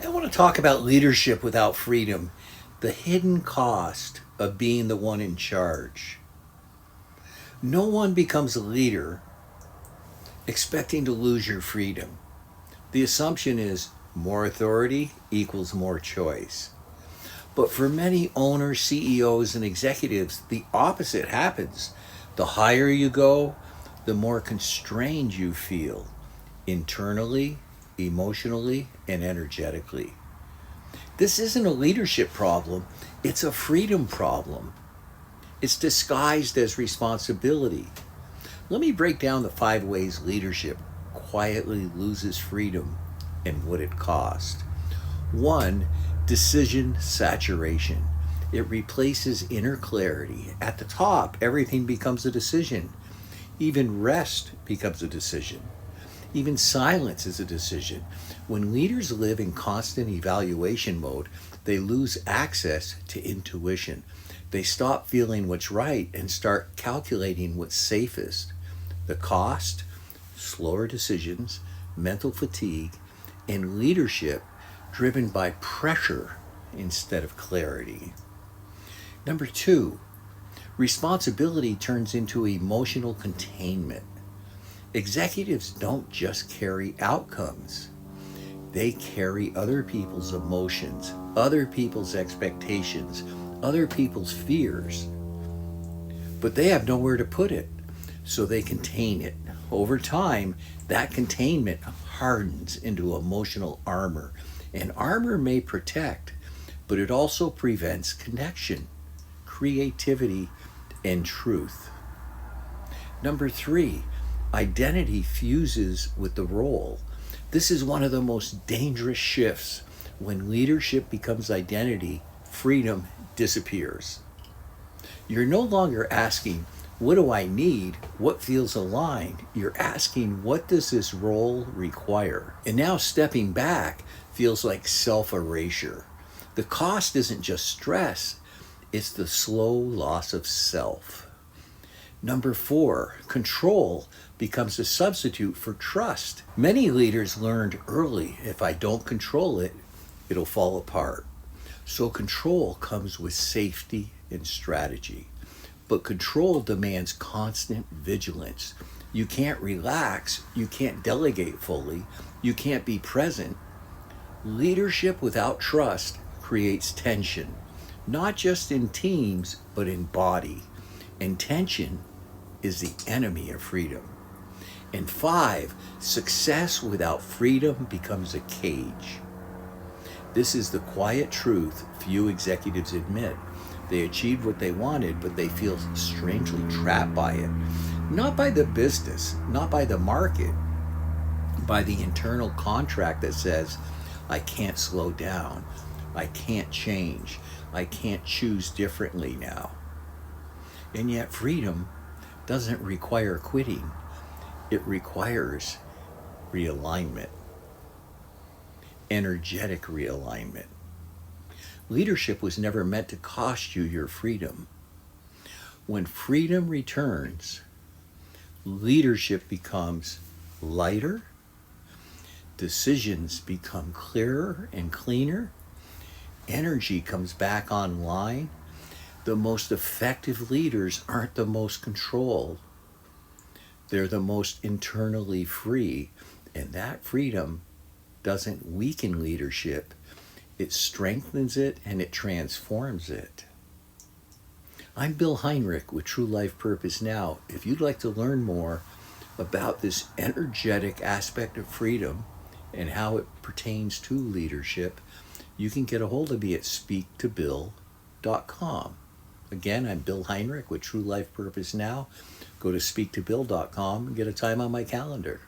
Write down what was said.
I want to talk about leadership without freedom, the hidden cost of being the one in charge. No one becomes a leader expecting to lose your freedom. The assumption is more authority equals more choice. But for many owners, CEOs, and executives, the opposite happens. The higher you go, the more constrained you feel internally, emotionally, and energetically. This isn't a leadership problem, it's a freedom problem. It's disguised as responsibility. Let me break down the 5 ways leadership quietly loses freedom and what it costs. 1. Decision saturation. It replaces inner clarity. At the top, everything becomes a decision. Even rest becomes a decision. Even silence is a decision. When leaders live in constant evaluation mode, they lose access to intuition. They stop feeling what's right and start calculating what's safest. The cost, slower decisions, mental fatigue, and leadership driven by pressure instead of clarity. Number 2, responsibility turns into emotional containment. Executives don't just carry outcomes. They carry other people's emotions, other people's expectations, other people's fears. But they have nowhere to put it, so they contain it. Over time, that containment hardens into emotional armor. And armor may protect, but it also prevents connection, creativity, and truth. Number 3, identity fuses with the role. This is one of the most dangerous shifts. When leadership becomes identity, freedom disappears. You're no longer asking, what do I need? What feels aligned? You're asking, what does this role require? And now stepping back feels like self-erasure. The cost isn't just stress, it's the slow loss of self. Number 4, control becomes a substitute for trust. Many leaders learned early, if I don't control it, it'll fall apart. So control comes with safety and strategy. But control demands constant vigilance. You can't relax, you can't delegate fully, you can't be present. Leadership without trust creates tension, not just in teams, but in body. And tension is the enemy of freedom. And 5, success without freedom becomes a cage. This is the quiet truth few executives admit. They achieved what they wanted, but they feel strangely trapped by it. Not by the business, not by the market, by the internal contract that says, I can't slow down, I can't change, I can't choose differently now. And yet freedom doesn't require quitting. It requires realignment, energetic realignment. Leadership was never meant to cost you your freedom. When freedom returns, leadership becomes lighter, decisions become clearer and cleaner, energy comes back online. The most effective leaders aren't the most controlled. They're the most internally free, and that freedom doesn't weaken leadership. It strengthens it and it transforms it. I'm Bill Heinrich with True Life Purpose Now. If you'd like to learn more about this energetic aspect of freedom and how it pertains to leadership, you can get a hold of me at speaktobill.com. Again, I'm Bill Heinrich with True Life Purpose Now. Go to speaktobill.com and get a time on my calendar.